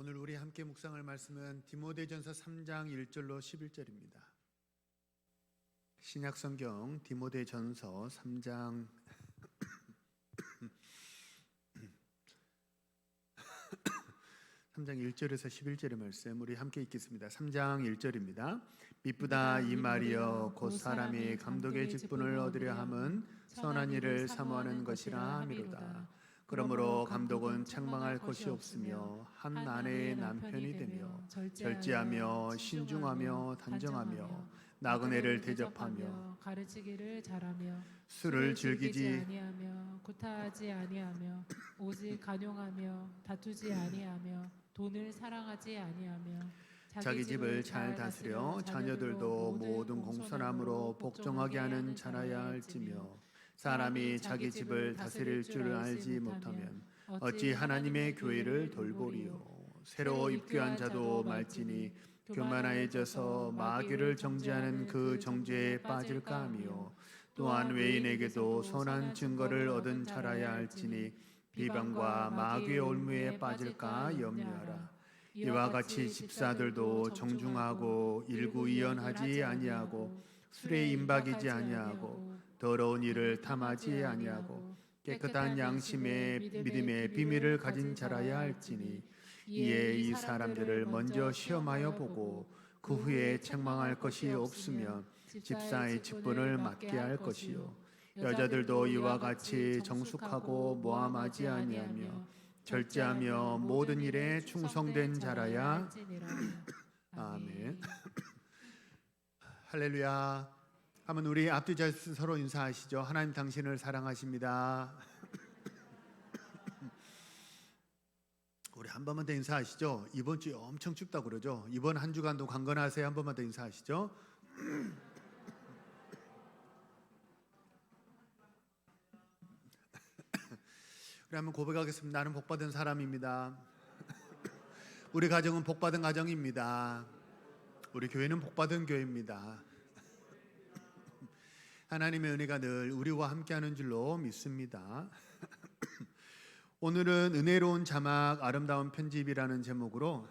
오늘 우리 함께 묵상할 말씀은 디모데전서 3장 1절로 11절입니다. 신약성경 디모데전서 3장 1절에서 11절의 말씀 우리 함께 읽겠습니다. 3장 1절입니다. 미쁘다 이 말이여 곧 사람이 감독의 직분을 얻으려 함은 선한 일을 사모하는 것이라 함이로다. 그러므로 감독은 책망할 것이 없으며 한 아내의 남편이 되며 절제하며 신중하며 단정하며 나그네를 대접하며 가르치기를 잘하며 술을 즐기지 아니하며 구타하지 아니하며 오직 간용하며 다투지 아니하며 돈을 사랑하지 아니하며 자기 집을 잘 다스려 자녀들도 모든 공손함으로 복종하게 하는 자라야 할지며 사람이 자기 집을 다스릴 줄 알지 못하면 어찌 하나님의 교회를 돌보리요. 새로 입교한 자도 말지니 교만하여져서 마귀를 정죄하는 그 정죄에 빠질까 하며 또한 외인에게도 선한 증거를 얻은 자라야 할지니 비방과 마귀의 올무에 빠질까 염려하라. 이와 같이 집사들도 정중하고 일구이연하지 아니하고 술에 임박이지 아니하고 더러운 일을 탐하지 아니하고 깨끗한 양심의 믿음의 비밀을 가진 자라야 할지니 이에 이 사람들을 먼저 시험하여 보고 그 후에 책망할 것이 없으면 집사의 직분을 맡게 할 것이요 여자들도 이와 같이 정숙하고 모함하지 아니하며 절제하며 모든 일에 충성된 자라야. 아멘. 할렐루야. 한번 우리 앞뒤 서로 인사하시죠. 하나님 당신을 사랑하십니다. 우리 한 번만 더 인사하시죠. 이번 주에 엄청 춥다고 그러죠. 이번 한 주간도 강건하세요. 한 번만 더 인사하시죠. 우리 한번 고백하겠습니다. 나는 복받은 사람입니다. 우리 가정은 복받은 가정입니다. 우리 교회는 복받은 교회입니다. 하나님의 은혜가 늘 우리와 함께하는 줄로 믿습니다. 오늘은 은혜로운 자막 아름다운 편집이라는 제목으로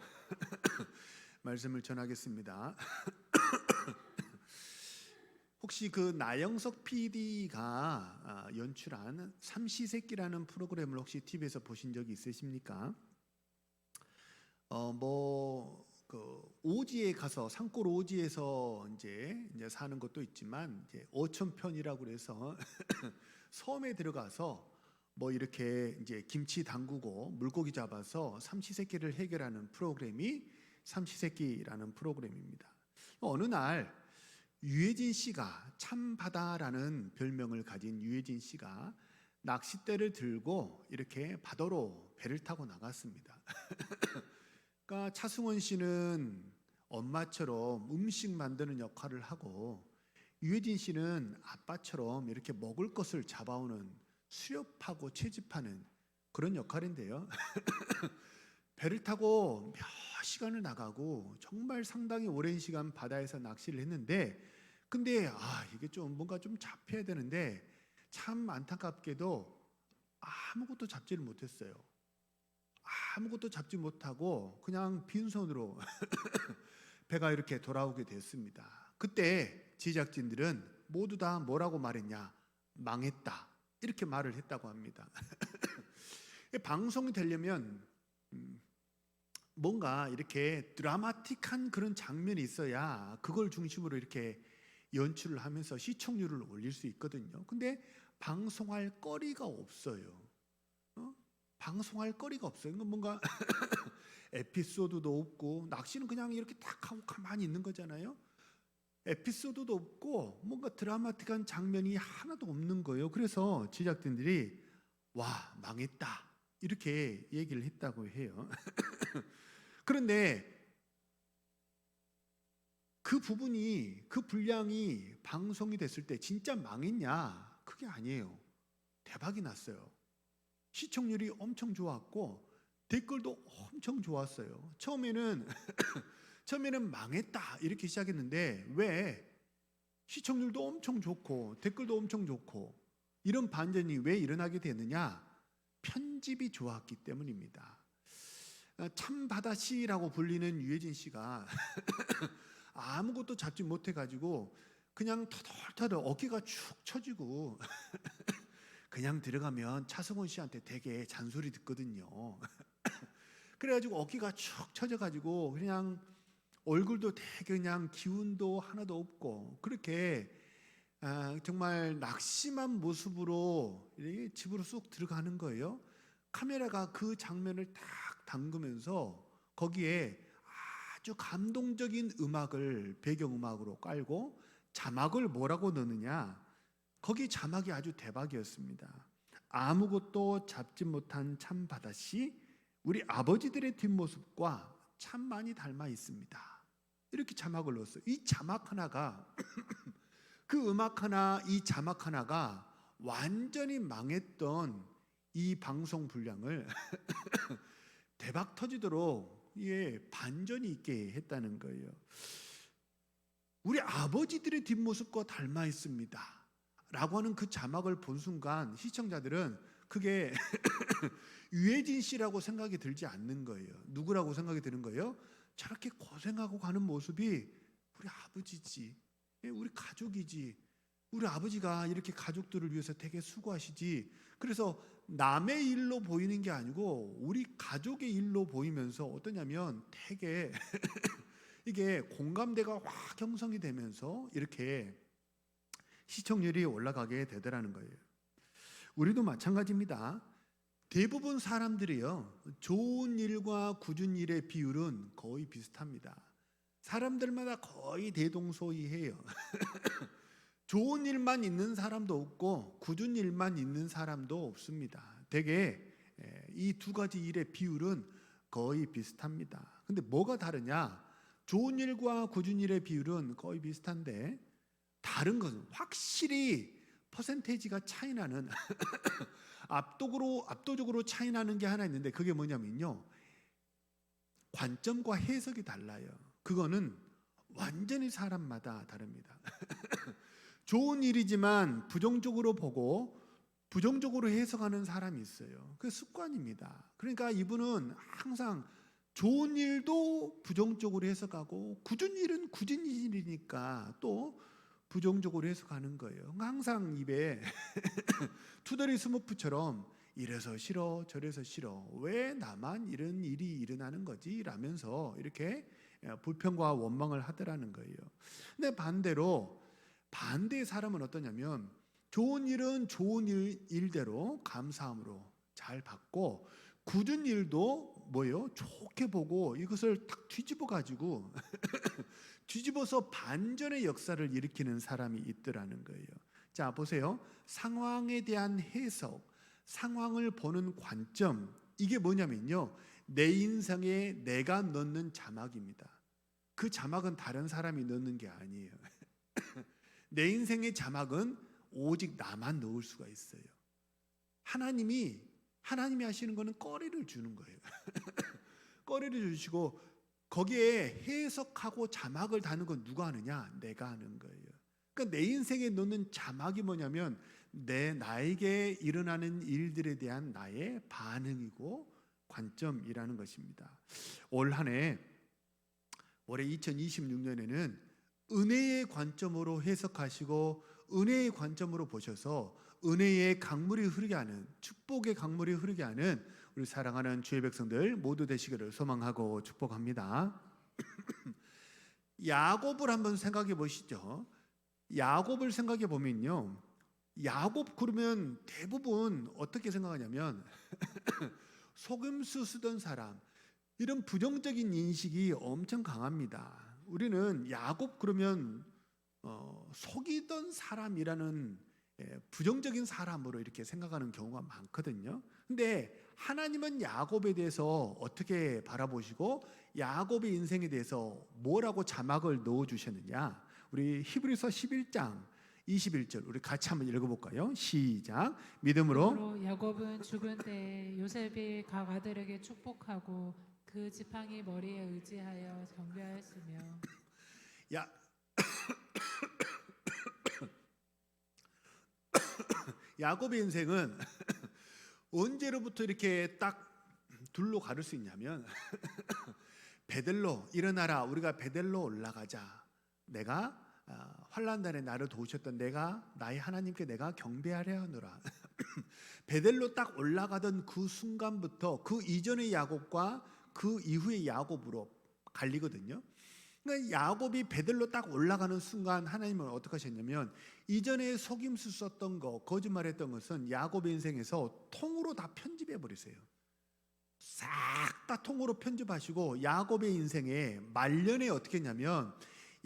말씀을 전하겠습니다. 혹시 그 나영석 PD가 연출한 삼시세끼라는 프로그램을 혹시 TV에서 보신 적이 있으십니까? 그 오지에 가서 산골 오지에서 이제 사는 것도 있지만 이제 어촌편이라고 그래서 섬에 들어가서 뭐 이렇게 이제 김치 담그고 물고기 잡아서 삼시세끼를 해결하는 프로그램이 삼시세끼라는 프로그램입니다. 어느 날 유해진 씨가 참바다라는 별명을 가진 유해진 씨가 낚싯대를 들고 이렇게 바다로 배를 타고 나갔습니다. 그러니까 차승원 씨는 엄마처럼 음식 만드는 역할을 하고 유해진 씨는 아빠처럼 이렇게 먹을 것을 잡아오는 수렵하고 채집하는 그런 역할인데요. 배를 타고 몇 시간을 나가고 정말 상당히 오랜 시간 바다에서 낚시를 했는데 근데 이게 좀 뭔가 좀 잡혀야 되는데 참 안타깝게도 아무것도 잡지를 못했어요. 아무것도 잡지 못하고 그냥 빈손으로 배가 이렇게 돌아오게 됐습니다. 그때 제작진들은 모두 다 뭐라고 말했냐? 망했다. 이렇게 말을 했다고 합니다. 방송이 되려면 뭔가 이렇게 드라마틱한 그런 장면이 있어야 그걸 중심으로 이렇게 연출을 하면서 시청률을 올릴 수 있거든요. 근데 방송할 거리가 없어요. 방송할 거리가 없어요. 뭔가 에피소드도 없고 낚시는 그냥 이렇게 딱 하고 가만히 있는 거잖아요. 에피소드도 없고 뭔가 드라마틱한 장면이 하나도 없는 거예요. 그래서 제작진들이 와 망했다 이렇게 얘기를 했다고 해요. 그런데 그 부분이 그 분량이 방송이 됐을 때 진짜 망했냐? 그게 아니에요. 대박이 났어요. 시청률이 엄청 좋았고 댓글도 엄청 좋았어요. 처음에는 망했다 이렇게 시작했는데 왜 시청률도 엄청 좋고 댓글도 엄청 좋고 이런 반전이 왜 일어나게 되느냐? 편집이 좋았기 때문입니다. 참바다씨라고 불리는 유해진 씨가 아무것도 잡지 못해가지고 그냥 터덜터덜 어깨가 축 처지고 그냥 들어가면 차승원 씨한테 되게 잔소리 듣거든요. 그래가지고 어깨가 축 처져가지고 그냥 얼굴도 되게 그냥 기운도 하나도 없고 그렇게 정말 낙심한 모습으로 이렇게 집으로 쑥 들어가는 거예요. 카메라가 그 장면을 딱 담그면서 거기에 아주 감동적인 음악을 배경음악으로 깔고 자막을 뭐라고 넣느냐, 거기 자막이 아주 대박이었습니다. 아무것도 잡지 못한 참바다씨, 우리 아버지들의 뒷모습과 참 많이 닮아 있습니다. 이렇게 자막을 넣었어요. 이 자막 하나가 그 음악 하나, 이 자막 하나가 완전히 망했던 이 방송 분량을 대박 터지도록 반전이 있게 했다는 거예요. 우리 아버지들의 뒷모습과 닮아 있습니다 라고 하는 그 자막을 본 순간 시청자들은 그게 유해진 씨라고 생각이 들지 않는 거예요. 누구라고 생각이 드는 거예요? 저렇게 고생하고 가는 모습이 우리 아버지지, 우리 가족이지, 우리 아버지가 이렇게 가족들을 위해서 되게 수고하시지. 그래서 남의 일로 보이는 게 아니고 우리 가족의 일로 보이면서 어떠냐면 되게 이게 공감대가 확 형성이 되면서 이렇게 시청률이 올라가게 되더라는 거예요. 우리도 마찬가지입니다. 대부분 사람들이요, 좋은 일과 굳은 일의 비율은 거의 비슷합니다. 사람들마다 거의 대동소이해요. 좋은 일만 있는 사람도 없고 굳은 일만 있는 사람도 없습니다. 대개 이 두 가지 일의 비율은 거의 비슷합니다. 근데 뭐가 다르냐? 좋은 일과 굳은 일의 비율은 거의 비슷한데 다른 것은 확실히 퍼센테이지가 차이 나는 압도적으로 차이 나는 게 하나 있는데 그게 뭐냐면요, 관점과 해석이 달라요. 그거는 완전히 사람마다 다릅니다. 좋은 일이지만 부정적으로 보고 부정적으로 해석하는 사람이 있어요. 그게 습관입니다. 그러니까 이분은 항상 좋은 일도 부정적으로 해석하고 굳은 일은 굳은 일이니까 또 부정적으로 해석하는 거예요. 항상 입에 투덜이 스머프처럼 이래서 싫어 저래서 싫어, 왜 나만 이런 일이 일어나는 거지? 라면서 이렇게 불평과 원망을 하더라는 거예요. 근데 반대의 사람은 어떠냐면 좋은 일은 좋은 일대로 감사함으로 잘 받고 굳은 일도 뭐예요? 좋게 보고 이것을 딱 뒤집어 가지고 뒤집어서 반전의 역사를 일으키는 사람이 있더라는 거예요. 자, 보세요. 상황에 대한 해석, 상황을 보는 관점, 이게 뭐냐면요, 내 인생에 내가 넣는 자막입니다. 그 자막은 다른 사람이 넣는 게 아니에요. 내 인생의 자막은 오직 나만 넣을 수가 있어요. 하나님이 하시는 거는 꺼리를 주는 거예요. 꺼리를 주시고 거기에 해석하고 자막을 다는 건 누가 하느냐? 내가 하는 거예요. 그러니까 내 인생에 넣는 자막이 뭐냐면 나에게 일어나는 일들에 대한 나의 반응이고 관점이라는 것입니다. 올해 2026년에는 은혜의 관점으로 해석하시고 은혜의 관점으로 보셔서 은혜의 강물이 흐르게 하는, 축복의 강물이 흐르게 하는 우리 사랑하는 주의 백성들 모두 되시기를 소망하고 축복합니다. 야곱을 한번 생각해 보시죠. 야곱을 생각해 보면요, 야곱 그러면 대부분 어떻게 생각하냐면 속임수 쓰던 사람, 이런 부정적인 인식이 엄청 강합니다. 우리는 야곱 그러면 속이던 사람이라는 부정적인 사람으로 이렇게 생각하는 경우가 많거든요. 근데 하나님은 야곱에 대해서 어떻게 바라보시고 야곱의 인생에 대해서 뭐라고 자막을 넣어 주셨느냐? 우리 히브리서 11장 21절 우리 같이 한번 읽어볼까요? 시작. 믿음으로 야곱은 죽은 때에 요셉이 각 아들에게 축복하고 그 지팡이 머리에 의지하여 경배하였으며. 야곱의 인생은 언제로부터 이렇게 딱 둘로 가를 수 있냐면 베델로 일어나라, 우리가 베델로 올라가자. 내가 환난날에 나를 도우셨던 내가 나의 하나님께 내가 경배하려 하노라. 베델로 딱 올라가던 그 순간부터 그 이전의 야곱과 그 이후의 야곱으로 갈리거든요. 그러니까 야곱이 베델로 딱 올라가는 순간 하나님은 어떻게 하셨냐면 이전에 속임수 썼던 거, 거짓말했던 것은 야곱의 인생에서 통으로 다 편집해 버리세요. 싹 다 통으로 편집하시고 야곱의 인생에 말년에 어떻게 했냐면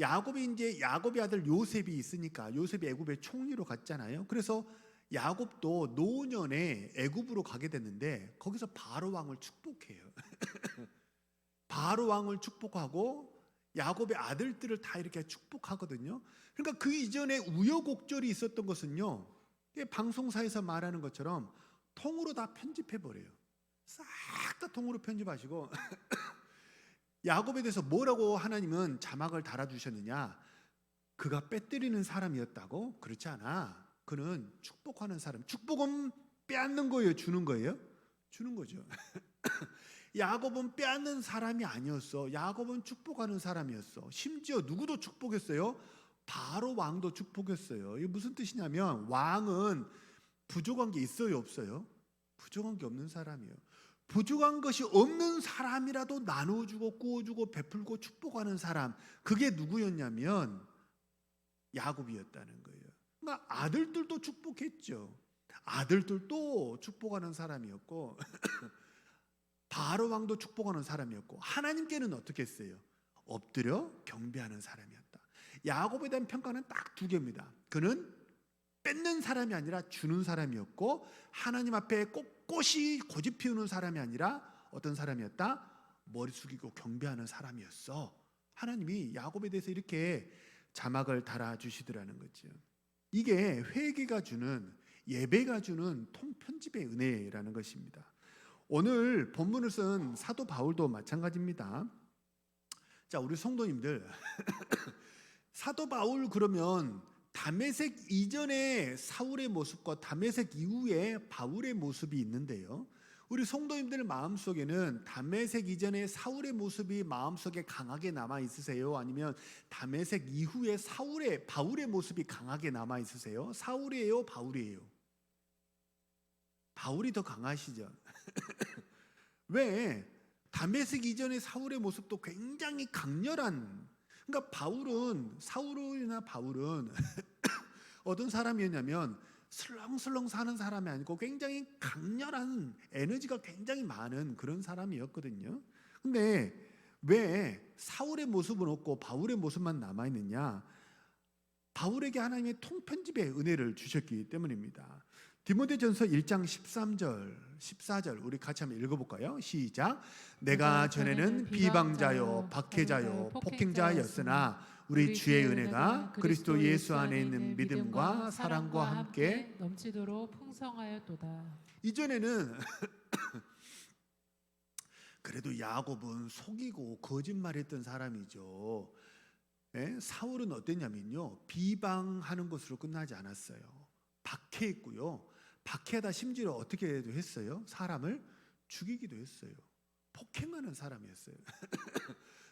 야곱의 아들 요셉이 있으니까 요셉이 애굽의 총리로 갔잖아요. 그래서 야곱도 노년에 애굽으로 가게 됐는데 거기서 바로 왕을 축복해요. 바로 왕을 축복하고 야곱의 아들들을 다 이렇게 축복하거든요. 그러니까 그 이전에 우여곡절이 있었던 것은요, 방송사에서 말하는 것처럼 통으로 다 편집해 버려요. 싹 다 통으로 편집하시고 야곱에 대해서 뭐라고 하나님은 자막을 달아주셨느냐? 그가 빼뜨리는 사람이었다고? 그렇지 않아. 그는 축복하는 사람. 축복은 빼앗는 거예요, 주는 거예요? 주는 거죠. 야곱은 빼앗는 사람이 아니었어. 야곱은 축복하는 사람이었어. 심지어 누구도 축복했어요? 바로 왕도 축복했어요. 이게 무슨 뜻이냐면 왕은 부족한 게 있어요, 없어요? 부족한 게 없는 사람이에요. 부족한 것이 없는 사람이라도 나눠주고 구워주고 베풀고 축복하는 사람, 그게 누구였냐면 야곱이었다는 거예요. 그러니까 아들들도 축복했죠. 아들들도 축복하는 사람이었고 바로 왕도 축복하는 사람이었고 하나님께는 어떻게 했어요? 엎드려 경배하는 사람이었다. 야곱에 대한 평가는 딱 두 개입니다. 그는 뺏는 사람이 아니라 주는 사람이었고 하나님 앞에 꼿꼿이 고집 피우는 사람이 아니라 어떤 사람이었다? 머리 숙이고 경배하는 사람이었어. 하나님이 야곱에 대해서 이렇게 자막을 달아주시더라는 거죠. 이게 회개가 주는, 예배가 주는 통편집의 은혜라는 것입니다. 오늘 본문을 쓴 사도 바울도 마찬가지입니다. 자, 우리 성도님들 사도 바울 그러면 다메섹 이전의 사울의 모습과 다메섹 이후의 바울의 모습이 있는데요. 우리 성도님들 마음속에는 다메섹 이전의 사울의 모습이 마음속에 강하게 남아 있으세요? 아니면 다메섹 이후의 바울의 모습이 강하게 남아 있으세요? 사울이에요, 바울이에요? 바울이 더 강하시죠. 왜? 다메섹 이전의 사울의 모습도 굉장히 강렬한, 그러니까 사울이나 바울은 어떤 사람이었냐면 슬렁슬렁 사는 사람이 아니고 굉장히 강렬한 에너지가 굉장히 많은 그런 사람이었거든요. 근데 왜 사울의 모습은 없고 바울의 모습만 남아있느냐? 바울에게 하나님의 통편집의 은혜를 주셨기 때문입니다. 디모데전서 1장 13절, 14절 우리 같이 한번 읽어볼까요? 시작. 내가 전에는 비방자요, 박해자요, 폭행자였으나 우리 주의 은혜가 그리스도 예수 안에 있는 믿음과 사랑과 함께 넘치도록 풍성하였도다. 이전에는 그래도 야곱은 속이고 거짓말했던 사람이죠. 사울은 어땠냐면요, 비방하는 것으로 끝나지 않았어요. 박해했고요. 박해하다 심지어 어떻게도 했어요? 사람을 죽이기도 했어요. 폭행하는 사람이었어요.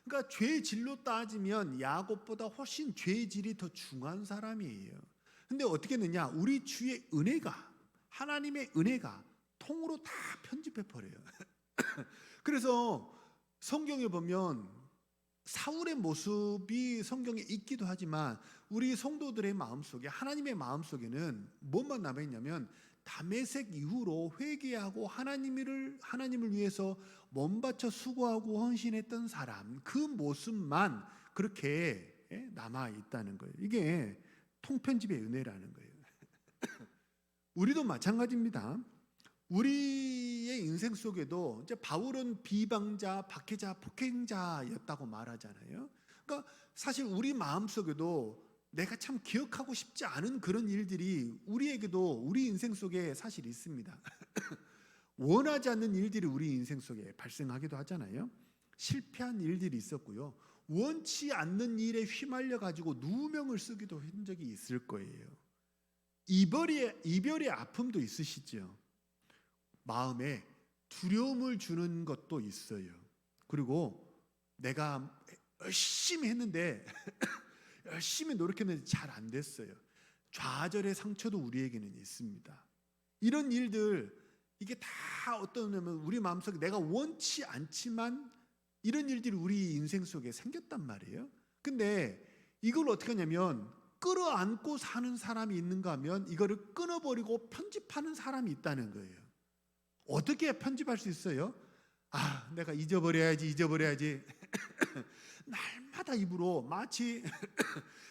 그러니까 죄의 질로 따지면 야곱보다 훨씬 죄의 질이 더 중한 사람이에요. 근데 어떻게 했느냐? 우리 주의 은혜가, 하나님의 은혜가 통으로 다 편집해 버려요. 그래서 성경에 보면 사울의 모습이 성경에 있기도 하지만 우리 성도들의 마음속에, 하나님의 마음속에는 뭐만 남아있냐면 다메섹 이후로 회개하고 하나님을 위해서 몸바쳐 수고하고 헌신했던 사람, 그 모습만 그렇게 남아있다는 거예요. 이게 통편집의 은혜라는 거예요. 우리도 마찬가지입니다. 우리의 인생 속에도 이제 바울은 비방자, 박해자, 폭행자였다고 말하잖아요. 그러니까 사실 우리 마음 속에도 내가 참 기억하고 싶지 않은 그런 일들이 우리에게도 우리 인생 속에 사실 있습니다. 원하지 않는 일들이 우리 인생 속에 발생하기도 하잖아요. 실패한 일들이 있었고요. 원치 않는 일에 휘말려 가지고 누명을 쓰기도 한 적이 있을 거예요. 이별의 아픔도 있으시죠. 마음에 두려움을 주는 것도 있어요. 그리고 내가 열심히 했는데 열심히 노력했는데 잘 안 됐어요. 좌절의 상처도 우리에게는 있습니다. 이런 일들, 이게 다 어떠냐면 우리 마음속에 내가 원치 않지만 이런 일들이 우리 인생 속에 생겼단 말이에요. 근데 이걸 어떻게 하냐면 끌어안고 사는 사람이 있는가 하면 이거를 끊어버리고 편집하는 사람이 있다는 거예요. 어떻게 편집할 수 있어요? 내가 잊어버려야지 날마다 입으로 마치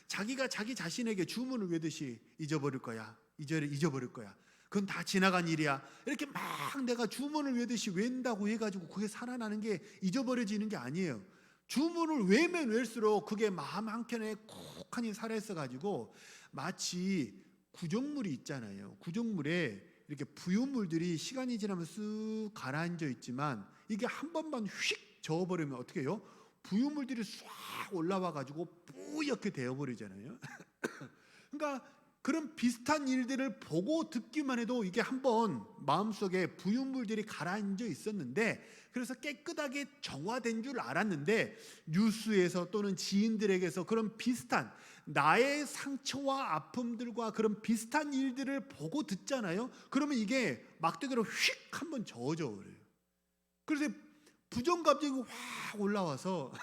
자기가 자기 자신에게 주문을 외듯이 잊어버릴 거야. 잊어버릴 거야. 그건 다 지나간 일이야. 이렇게 막 내가 주문을 외듯이 외운다고 해가지고 그게 살아나는 게 잊어버려지는 게 아니에요. 주문을 외면 외울수록 그게 마음 한켠에 콕하니 살아있어가지고 마치 구정물이 있잖아요. 구정물에 이렇게 부유물들이 시간이 지나면 쓱 가라앉아 있지만 이게 한 번만 휙 저어버리면 어떻게 해요? 부유물들이 싹 올라와가지고 뿌옇게 되어버리잖아요. 그러니까 그런 비슷한 일들을 보고 듣기만 해도 이게 한번 마음속에 부유물들이 가라앉아 있었는데 그래서 깨끗하게 정화된 줄 알았는데 뉴스에서 또는 지인들에게서 그런 비슷한 나의 상처와 아픔들과 그런 비슷한 일들을 보고 듣잖아요. 그러면 이게 막대기로 휙 한번 저어져 버려요. 그래서 부정감정이 확 올라와서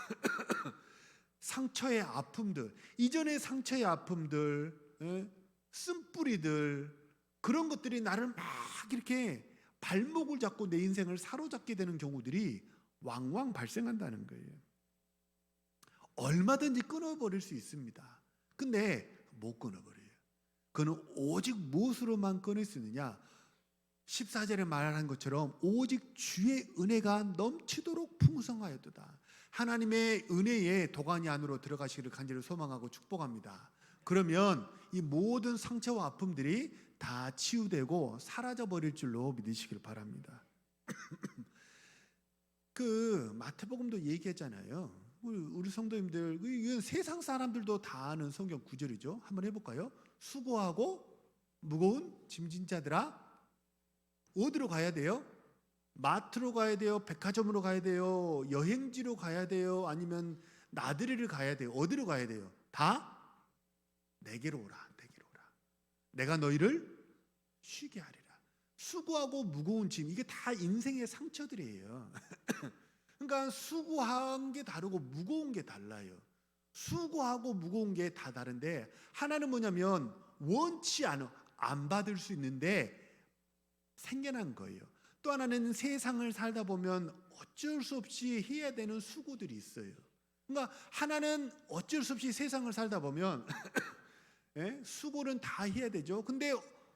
상처의 아픔들, 이전의 상처의 아픔들, 쓴뿌리들, 그런 것들이 나를 막 이렇게 발목을 잡고 내 인생을 사로잡게 되는 경우들이 왕왕 발생한다는 거예요. 얼마든지 끊어버릴 수 있습니다. 근데 못 끊어버려요. 그는 오직 무엇으로만 끊을 수 있느냐? 14절에 말한 것처럼 오직 주의 은혜가 넘치도록 풍성하였도다. 하나님의 은혜의 도가니 안으로 들어가시기를 간절히 소망하고 축복합니다. 그러면 이 모든 상처와 아픔들이 다 치유되고 사라져 버릴 줄로 믿으시길 바랍니다. 그 마태복음도 얘기했잖아요. 우리 성도님들, 이건 세상 사람들도 다 아는 성경 구절이죠. 한번 해볼까요? 수고하고 무거운 짐진 자들아, 어디로 가야 돼요? 마트로 가야 돼요? 백화점으로 가야 돼요? 여행지로 가야 돼요? 아니면 나들이를 가야 돼요? 어디로 가야 돼요? 다 내게로 오라. 내가 너희를 쉬게 하리라. 수고하고 무거운 짐, 이게 다 인생의 상처들이에요. 그러니까 수고한 게 다르고 무거운 게 달라요. 수고하고 무거운 게 다 다른데 하나는 뭐냐면 원치 않아 안 받을 수 있는데 생겨난 거예요. 또 하나는 세상을 살다 보면 어쩔 수 없이 해야 되는 수고들이 있어요. 그러니까 하나는 어쩔 수 없이 세상을 살다 보면 수고는 다 해야 되죠. 근데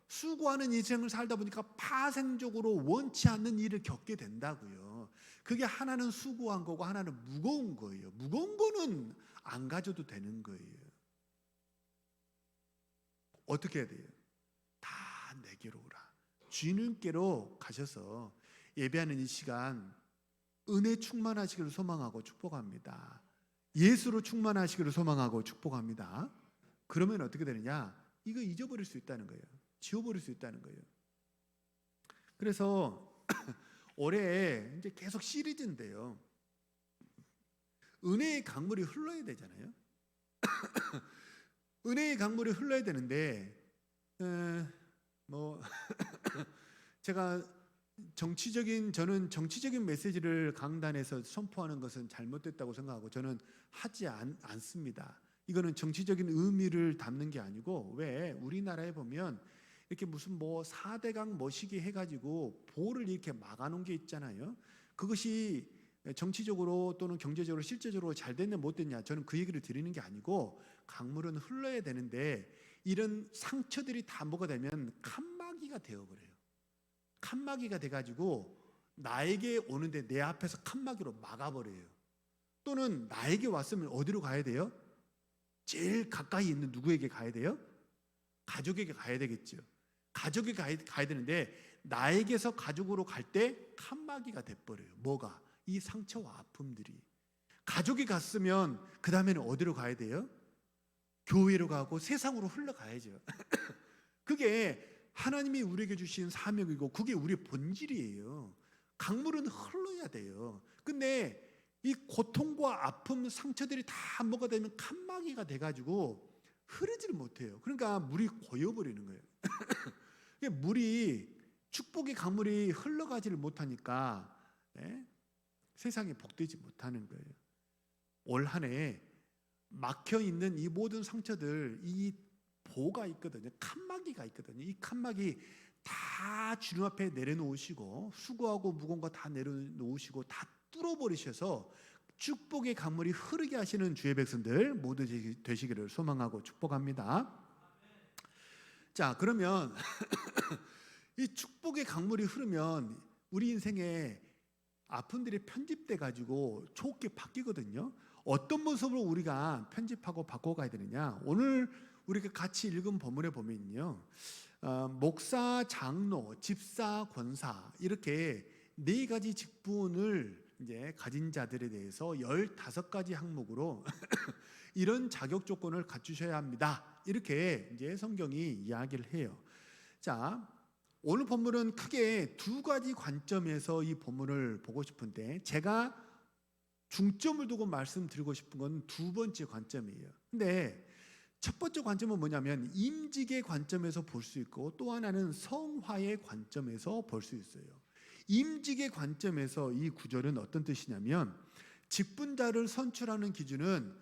수고하는 인생을 살다 보니까 파생적으로 원치 않는 일을 겪게 된다고요. 그게 하나는 수고한 거고 하나는 무거운 거예요. 무거운 거는 안 가져도 되는 거예요. 어떻게 해야 돼요? 다 내게로 오라. 주님께로 가셔서 예배하는 이 시간 은혜 충만하시기를 소망하고 축복합니다. 예수로 충만하시기를 소망하고 축복합니다. 그러면 어떻게 되느냐? 이거 잊어버릴 수 있다는 거예요. 지워버릴 수 있다는 거예요. 그래서 올해 이제 계속 시리즈인데요. 은혜의 강물이 흘러야 되잖아요. 은혜의 강물이 흘러야 되는데 제가 저는 정치적인 메시지를 강단에서 선포하는 것은 잘못됐다고 생각하고 저는 하지 않습니다. 이거는 정치적인 의미를 담는 게 아니고 왜 우리나라에 보면 이렇게 무슨 4대강 뭐시기 해가지고 보를 이렇게 막아놓은 게 있잖아요. 그것이 정치적으로 또는 경제적으로 실제적으로 잘 됐냐 못 됐냐 저는 그 얘기를 드리는 게 아니고 강물은 흘러야 되는데 이런 상처들이 다 뭐가 되면 칸막이가 되어버려요. 칸막이가 돼가지고 나에게 오는데 내 앞에서 칸막이로 막아버려요. 또는 나에게 왔으면 어디로 가야 돼요? 제일 가까이 있는 누구에게 가야 돼요? 가족에게 가야 되겠죠. 가족에게 가야 되는데 나에게서 가족으로 갈 때 칸막이가 돼버려요. 뭐가? 이 상처와 아픔들이. 가족이 갔으면 그 다음에는 어디로 가야 돼요? 교회로 가고 세상으로 흘러가야죠. 그게 하나님이 우리에게 주신 사명이고 그게 우리의 본질이에요. 강물은 흘러야 돼요. 근데 이 고통과 아픔, 상처들이 다 뭐가 되면 칸막이가 돼가지고 흐르지를 못해요. 그러니까 물이 고여버리는 거예요. 물이 축복의 강물이 흘러가지를 못하니까 세상에 복되지 못하는 거예요. 올 한 해 막혀 있는 이 모든 상처들, 이 보가 있거든요. 칸막이가 있거든요. 이 칸막이 다 주님 앞에 내려놓으시고 수고하고 무거운 거 다 내려놓으시고 다 뚫어버리셔서 축복의 강물이 흐르게 하시는 주의 백성들 모두 되시기를 소망하고 축복합니다. 자, 그러면 이 축복의 강물이 흐르면 우리 인생에 아픔들이 편집돼 가지고 좋게 바뀌거든요. 어떤 모습으로 우리가 편집하고 바꿔가야 되느냐? 오늘 우리가 같이 읽은 본문에 보면요, 목사, 장로, 집사, 권사 이렇게 네 가지 직분을 이제 가진 자들에 대해서 15가지 항목으로 이런 자격 조건을 갖추셔야 합니다. 이렇게 이제 성경이 이야기를 해요. 자, 오늘 본문은 크게 두 가지 관점에서 이 본문을 보고 싶은데 제가 중점을 두고 말씀드리고 싶은 건 두 번째 관점이에요. 근데 첫 번째 관점은 뭐냐면 임직의 관점에서 볼 수 있고 또 하나는 성화의 관점에서 볼 수 있어요. 임직의 관점에서 이 구절은 어떤 뜻이냐면 직분자를 선출하는 기준은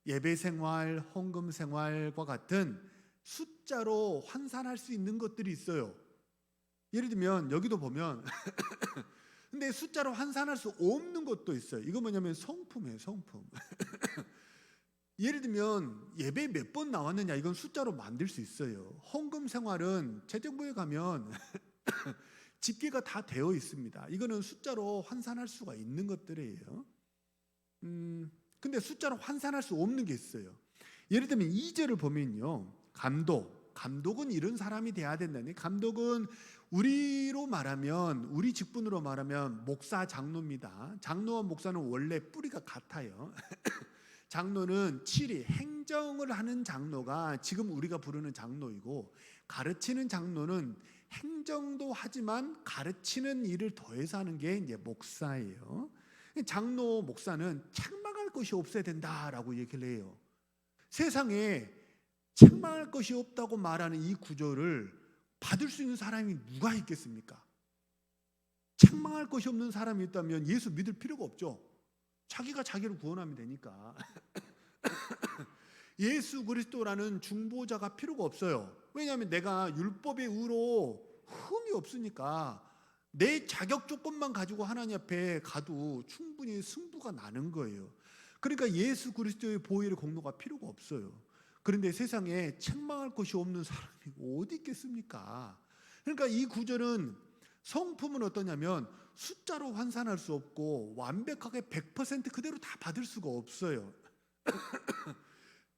예배 생활, 헌금 생활과 같은 숫자로 환산할 수 있는 것들이 있어요. 예를 들면 여기도 보면 근데 숫자로 환산할 수 없는 것도 있어요. 이거 뭐냐면 성품이에요. 성품. 예를 들면 예배 몇 번 나왔느냐 이건 숫자로 만들 수 있어요. 헌금 생활은 재정부에 가면 집계가 다 되어 있습니다. 이거는 숫자로 환산할 수가 있는 것들이에요. 근데 숫자로 환산할 수 없는 게 있어요. 예를 들면 2절을 보면요, 감독은 이런 사람이 돼야 된다니. 감독은 우리로 말하면, 우리 직분으로 말하면 목사, 장로입니다. 장로와 목사는 원래 뿌리가 같아요. 장로는 칠이 행정을 하는 장로가 지금 우리가 부르는 장로이고, 가르치는 장로는 행정도 하지만 가르치는 일을 더해서 하는 게 이제 목사예요. 장로, 목사는 책망할 것이 없어야 된다라고 얘기를 해요. 세상에 책망할 것이 없다고 말하는 이 구절을 받을 수 있는 사람이 누가 있겠습니까? 책망할 것이 없는 사람이 있다면 예수 믿을 필요가 없죠. 자기가 자기를 구원하면 되니까. 예수 그리스도라는 중보자가 필요가 없어요. 왜냐하면 내가 율법의 의로 흠이 없으니까 내 자격 조건만 가지고 하나님 앞에 가도 충분히 승부가 나는 거예요. 그러니까 예수 그리스도의 보혈의 공로가 필요가 없어요. 그런데 세상에 책망할 것이 없는 사람이 어디 있겠습니까? 그러니까 이 구절은 성품은 어떠냐면 숫자로 환산할 수 없고 완벽하게 100% 그대로 다 받을 수가 없어요.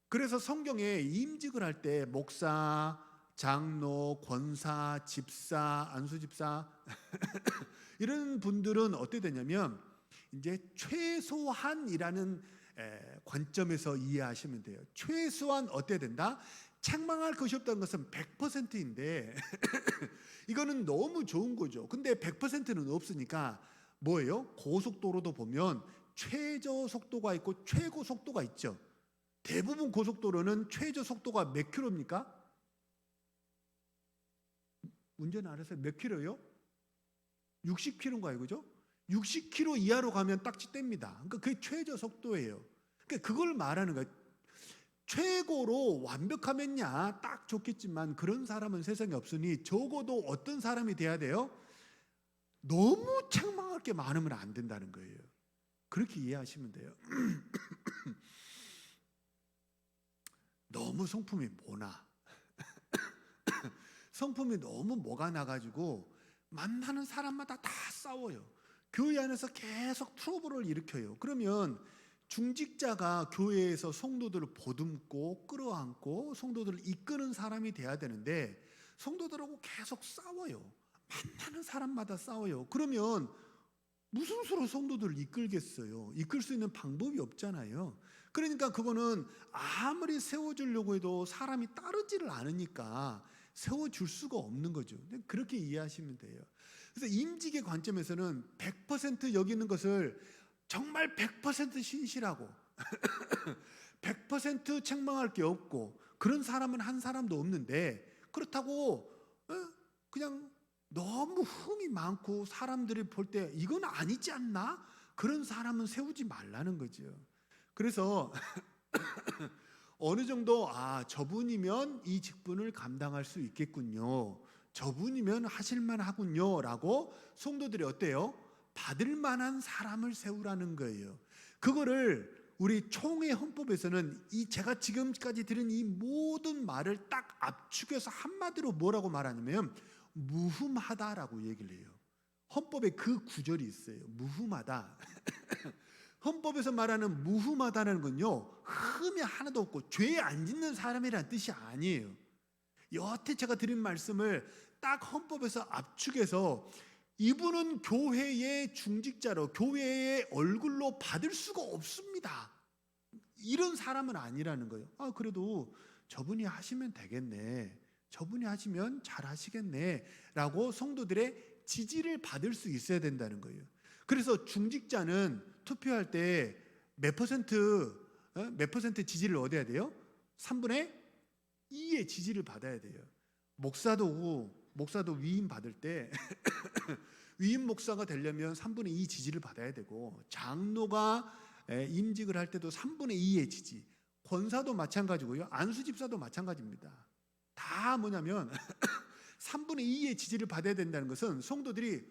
그래서 성경에 임직을 할 때 목사, 장로, 권사, 집사, 안수집사 이런 분들은 어떻게 되냐면 이제 최소한이라는 관점에서 이해하시면 돼요. 최소한 어때야 된다? 책망할 것이 없다는 것은 100%인데 이거는 너무 좋은 거죠. 근데 100%는 없으니까 뭐예요? 고속도로도 보면 최저 속도가 있고 최고 속도가 있죠. 대부분 고속도로는 최저 속도가 몇 킬로입니까? 운전 안 해서 몇 킬로요? 60킬로인가요? 그죠? 60킬로 이하로 가면 딱지뗍니다. 그러니까 그게 최저 속도예요. 그러니까 그걸 말하는 거예요. 최고로 완벽하면야 딱 좋겠지만 그런 사람은 세상에 없으니 적어도 어떤 사람이 돼야 돼요? 너무 책망할 게 많으면 안 된다는 거예요. 그렇게 이해하시면 돼요. 너무 성품이 뭐나 성품이 너무 뭐가 나가지고 만나는 사람마다 다 싸워요. 교회 안에서 계속 트러블을 일으켜요. 그러면 중직자가 교회에서 성도들을 보듬고 끌어안고 성도들을 이끄는 사람이 돼야 되는데 성도들하고 계속 싸워요. 만나는 사람마다 싸워요. 그러면 무슨 수로 성도들을 이끌겠어요? 이끌 수 있는 방법이 없잖아요. 그러니까 그거는 아무리 세워주려고 해도 사람이 따르지를 않으니까 세워줄 수가 없는 거죠. 그렇게 이해하시면 돼요. 그래서 임직의 관점에서는 100% 여기는 것을 정말 100% 신실하고 100% 책망할 게 없고 그런 사람은 한 사람도 없는데, 그렇다고 그냥 너무 흠이 많고 사람들이 볼 때 이건 아니지 않나? 그런 사람은 세우지 말라는 거죠. 그래서 어느 정도 저분이면 이 직분을 감당할 수 있겠군요, 저분이면 하실만 하군요 라고 성도들이 어때요? 받을 만한 사람을 세우라는 거예요. 그거를 우리 총회 헌법에서는 이 제가 지금까지 들은 이 모든 말을 딱 압축해서 한마디로 뭐라고 말하냐면 무흠하다라고 얘기를 해요. 헌법에 그 구절이 있어요. 무흠하다. 헌법에서 말하는 무흠하다는 건요, 흠이 하나도 없고 죄 안 짓는 사람이라는 뜻이 아니에요. 여태 제가 드린 말씀을 딱 헌법에서 압축해서 이분은 교회의 중직자로 교회의 얼굴로 받을 수가 없습니다, 이런 사람은 아니라는 거예요. 그래도 저분이 하시면 되겠네, 저분이 하시면 잘 하시겠네 라고 성도들의 지지를 받을 수 있어야 된다는 거예요. 그래서 중직자는 투표할 때 몇 퍼센트 지지를 얻어야 돼요? 3분의 2의 지지를 받아야 돼요. 목사도 위임 받을 때 위임 목사가 되려면 3분의 2 지지를 받아야 되고, 장로가 임직을 할 때도 3분의 2의 지지, 권사도 마찬가지고요, 안수집사도 마찬가지입니다. 다 뭐냐면 3분의 2의 지지를 받아야 된다는 것은 성도들이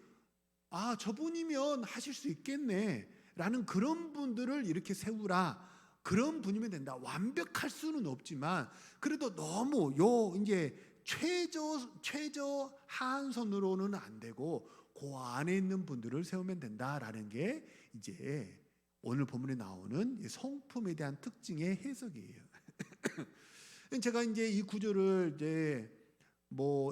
저분이면 하실 수 있겠네 라는 그런 분들을 이렇게 세우라, 그런 분이면 된다. 완벽할 수는 없지만 그래도 너무 이제 최저 하한선으로는 안 되고 그 안에 있는 분들을 세우면 된다라는 게 이제 오늘 본문에 나오는 성품에 대한 특징의 해석이에요. 제가 이제 이 구절을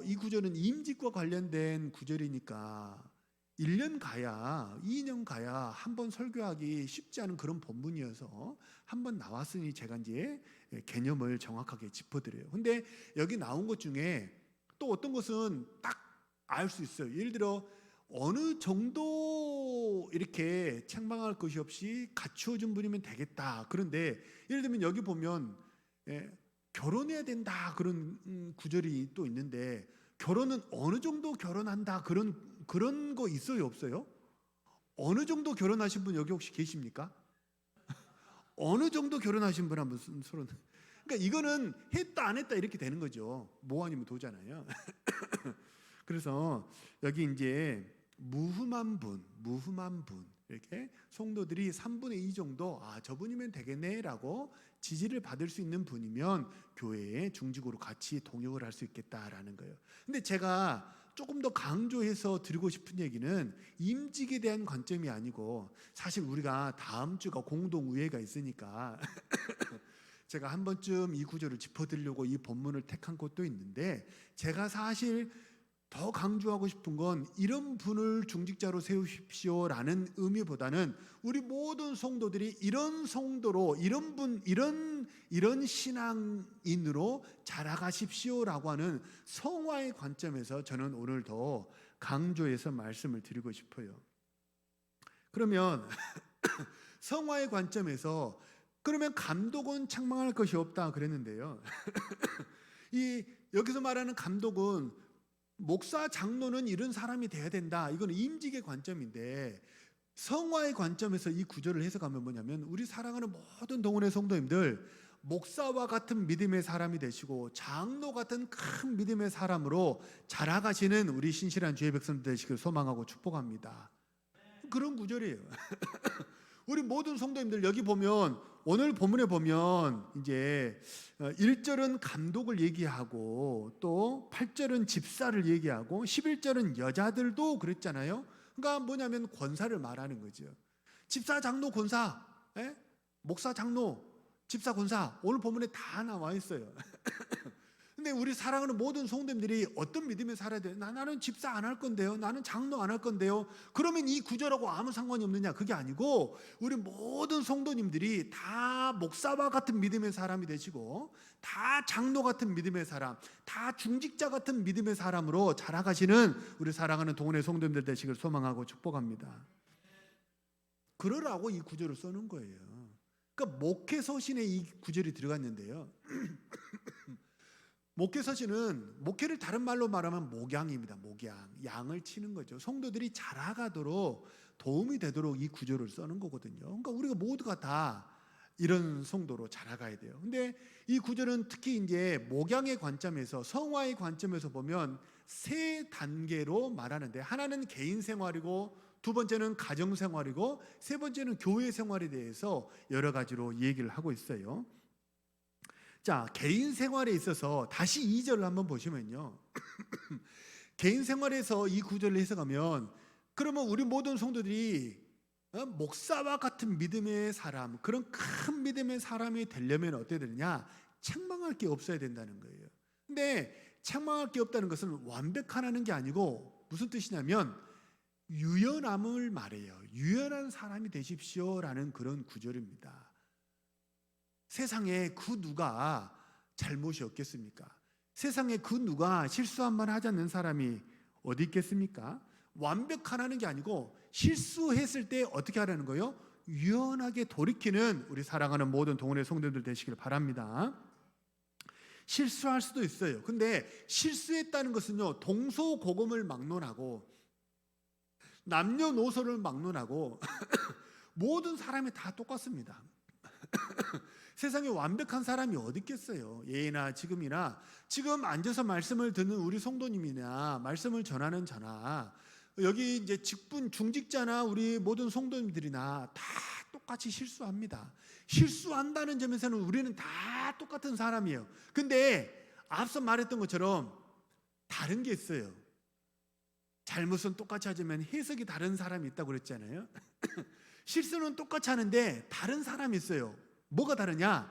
이 구절은 임직과 관련된 구절이니까 1년 가야 2년 가야 한 번 설교하기 쉽지 않은 그런 본문이어서 한 번 나왔으니 제가 이제 개념을 정확하게 짚어드려요. 근데 여기 나온 것 중에 또 어떤 것은 딱 알 수 있어요. 예를 들어 어느 정도 이렇게 책망할 것이 없이 갖추어준 분이면 되겠다. 그런데 예를 들면 여기 보면 결혼해야 된다 그런 구절이 또 있는데, 결혼은 어느 정도 결혼한다 그런 거 있어요, 없어요? 어느 정도 결혼하신 분 여기 혹시 계십니까? 어느 정도 결혼하신 분 한번 손. 그러니까 이거는 했다 안 했다 이렇게 되는 거죠. 뭐 아니면 도잖아요. 그래서 여기 이제 무흠한 분 이렇게 성도들이 3분의 2 정도 저분이면 되겠네라고 지지를 받을 수 있는 분이면 교회에 중직으로 같이 동역을 할 수 있겠다라는 거예요. 근데 제가 조금 더 강조해서 드리고 싶은 얘기는 임직에 대한 관점이 아니고, 사실 우리가 다음 주가 공동의회가 있으니까 제가 한 번쯤 이 구절을 짚어드리려고 이 본문을 택한 것도 있는데, 제가 사실 더 강조하고 싶은 건 이런 분을 중직자로 세우십시오라는 의미보다는 우리 모든 성도들이 이런 성도로 이런 신앙인으로 자라가십시오라고 하는 성화의 관점에서 저는 오늘 더 강조해서 말씀을 드리고 싶어요. 그러면 성화의 관점에서 그러면 감독은 책망할 것이 없다 그랬는데요. 여기서 말하는 감독은 목사, 장로는 이런 사람이 돼야 된다, 이건 임직의 관점인데, 성화의 관점에서 이 구절을 해석하면 뭐냐면, 우리 사랑하는 모든 동원의 성도님들 목사와 같은 믿음의 사람이 되시고 장로 같은 큰 믿음의 사람으로 자라가시는 우리 신실한 주의 백성들 되시길 소망하고 축복합니다. 그런 구절이에요. 우리 모든 성도님들 여기 보면, 오늘 본문에 보면 이제 1절은 감독을 얘기하고 또 8절은 집사를 얘기하고 11절은 여자들도 그랬잖아요. 그러니까 뭐냐면 권사를 말하는 거죠. 집사, 장로, 권사, 목사, 장로, 집사, 권사, 오늘 본문에 다 나와 있어요. 근데 우리 사랑하는 모든 성도님들이 어떤 믿음에 살아야 돼요? 나는 집사 안 할 건데요. 나는 장로 안 할 건데요. 그러면 이 구절하고 아무 상관이 없느냐? 그게 아니고 우리 모든 성도님들이 다 목사와 같은 믿음의 사람이 되시고 다 장로 같은 믿음의 사람, 다 중직자 같은 믿음의 사람으로 자라가시는 우리 사랑하는 동원의 성도님들 되시길 소망하고 축복합니다. 그러라고 이 구절을 써는 거예요. 그러니까 목회서신에 이 구절이 들어갔는데요. 목회서신은 목회를 다른 말로 말하면 목양입니다. 목양, 양을 치는 거죠. 성도들이 자라가도록 도움이 되도록 이 구절을 써는 거거든요. 그러니까 우리가 모두가 다 이런 성도로 자라가야 돼요. 근데 이 구절은 특히 이제 목양의 관점에서, 성화의 관점에서 보면 세 단계로 말하는데, 하나는 개인 생활이고, 두 번째는 가정 생활이고, 세 번째는 교회 생활에 대해서 여러 가지로 얘기를 하고 있어요. 자, 개인 생활에 있어서 다시 2절을 한번 보시면요. 개인 생활에서 이 구절을 해석하면, 그러면 우리 모든 성도들이 목사와 같은 믿음의 사람, 그런 큰 믿음의 사람이 되려면 어떻게 되느냐? 책망할 게 없어야 된다는 거예요. 근데 책망할 게 없다는 것은 완벽하다는 게 아니고 무슨 뜻이냐면 유연함을 말해요. 유연한 사람이 되십시오라는 그런 구절입니다. 세상에 그 누가 잘못이 없겠습니까? 세상에 그 누가 실수 한 번 하지 않는 사람이 어디 있겠습니까? 완벽하라는 게 아니고 실수했을 때 어떻게 하라는 거예요? 유연하게 돌이키는 우리 사랑하는 모든 동원의 성도들 되시길 바랍니다. 실수할 수도 있어요. 근데 실수했다는 것은요, 동서고금을 막론하고 남녀노소를 막론하고 모든 사람이 다 똑같습니다. 세상에 완벽한 사람이 어디 있겠어요? 예나 지금이나 지금 앉아서 말씀을 듣는 우리 성도님이나 말씀을 전하는 저나 여기 이제 직분 중직자나 우리 모든 성도님들이나 다 똑같이 실수합니다. 실수한다는 점에서는 우리는 다 똑같은 사람이에요. 근데 앞서 말했던 것처럼 다른 게 있어요. 잘못은 똑같이 하지만 해석이 다른 사람이 있다고 그랬잖아요. 실수는 똑같이 하는데 다른 사람이 있어요. 뭐가 다르냐?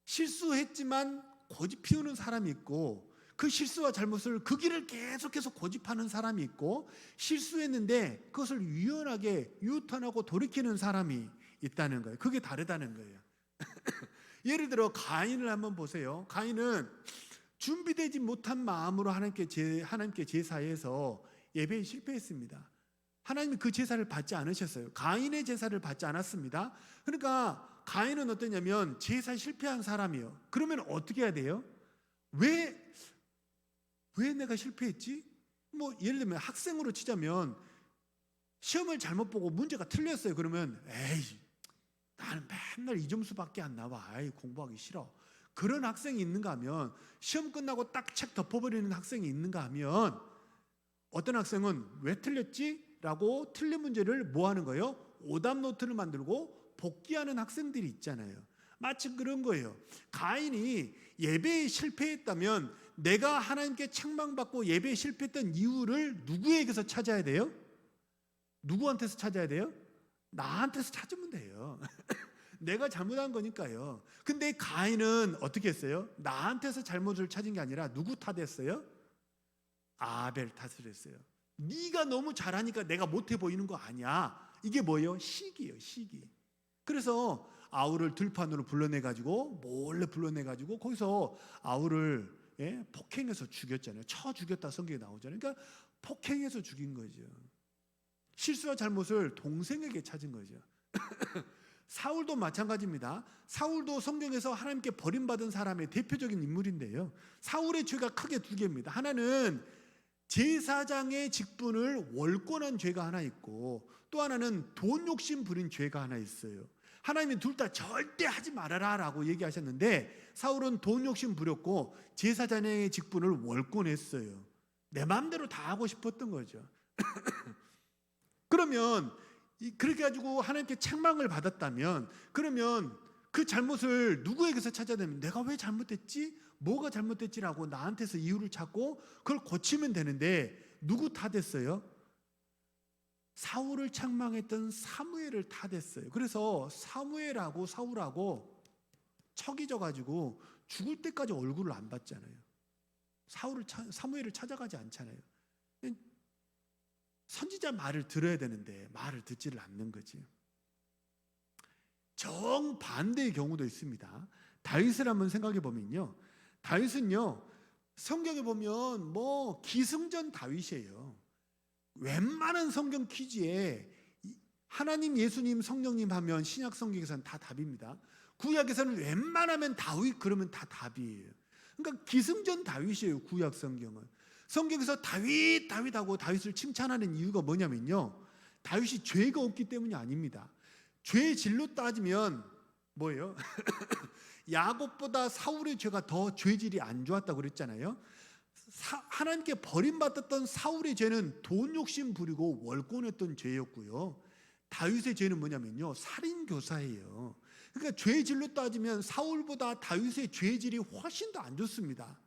실수했지만 고집 피우는 사람이 있고, 그 실수와 잘못을 그 길을 계속해서 고집하는 사람이 있고, 실수했는데 그것을 유연하게 유턴하고 돌이키는 사람이 있다는 거예요. 그게 다르다는 거예요. 예를 들어 가인을 한번 보세요. 가인은 준비되지 못한 마음으로 하나님께 제사해서 예배에 실패했습니다. 하나님이 그 제사를 받지 않으셨어요. 가인의 제사를 받지 않았습니다. 그러니까 가인은 어떠냐면 제사 실패한 사람이에요. 그러면 어떻게 해야 돼요? 왜 내가 실패했지? 뭐 예를 들면 학생으로 치자면 시험을 잘못 보고 문제가 틀렸어요. 그러면 에이, 나는 맨날 이 점수밖에 안 나와. 아이, 공부하기 싫어. 그런 학생이 있는가 하면, 시험 끝나고 딱 책 덮어버리는 학생이 있는가 하면, 어떤 학생은 왜 틀렸지? 라고 틀린 문제를 뭐 하는 거예요? 오답 노트를 만들고 복귀하는 학생들이 있잖아요. 마치 그런 거예요. 가인이 예배에 실패했다면 내가 하나님께 책망받고 예배에 실패했던 이유를 누구에게서 찾아야 돼요? 누구한테서 찾아야 돼요? 나한테서 찾으면 돼요. 내가 잘못한 거니까요. 근데 가인은 어떻게 했어요? 나한테서 잘못을 찾은 게 아니라 누구 탓했어요? 아벨 탓을 했어요. 네가 너무 잘하니까 내가 못해 보이는 거 아니야. 이게 뭐예요? 시기예요, 시기. 그래서 아울을 들판으로 불러내가지고 몰래 불러내가지고 거기서 아울을 폭행해서 죽였잖아요. 쳐 죽였다 성경에 나오잖아요. 그러니까 폭행해서 죽인 거죠. 실수와 잘못을 동생에게 찾은 거죠. 사울도 마찬가지입니다. 사울도 성경에서 하나님께 버림받은 사람의 대표적인 인물인데요. 사울의 죄가 크게 두 개입니다. 하나는 제사장의 직분을 월권한 죄가 하나 있고, 또 하나는 돈 욕심 부린 죄가 하나 있어요. 하나님이 둘 다 절대 하지 말아라 라고 얘기하셨는데, 사울은 돈 욕심 부렸고 제사장의 직분을 월권했어요. 내 마음대로 다 하고 싶었던 거죠. 그러면 그렇게 가지고 하나님께 책망을 받았다면, 그러면 그 잘못을 누구에게서 찾아야 되면, 내가 왜 잘못했지? 뭐가 잘못됐지라고 나한테서 이유를 찾고 그걸 고치면 되는데, 누구 탓했어요? 사울을 책망했던 사무엘을 탓했어요. 그래서 사무엘하고 사울하고 척이 져가지고 죽을 때까지 얼굴을 안 봤잖아요. 사무엘을 찾아가지 않잖아요. 선지자 말을 들어야 되는데 말을 듣지를 않는 거지. 정반대의 경우도 있습니다. 다윗을 한번 생각해 보면요, 다윗은요 성경에 보면 뭐 기승전 다윗이에요. 웬만한 성경 퀴즈에 하나님, 예수님, 성령님 하면 신약 성경에서는 다 답입니다. 구약에서는 웬만하면 다윗 그러면 다 답이에요. 그러니까 기승전 다윗이에요. 구약 성경은. 성경에서 다윗하고 다윗을 칭찬하는 이유가 뭐냐면요, 다윗이 죄가 없기 때문이 아닙니다. 죄의 질로 따지면 뭐예요? 야곱보다 사울의 죄가 더 죄질이 안 좋았다고 그랬잖아요. 하나님께 버림받았던 사울의 죄는 돈 욕심 부리고 월권했던 죄였고요, 다윗의 죄는 뭐냐면요, 살인교사예요. 그러니까 죄의 질로 따지면 사울보다 다윗의 죄질이 훨씬 더 안 좋습니다.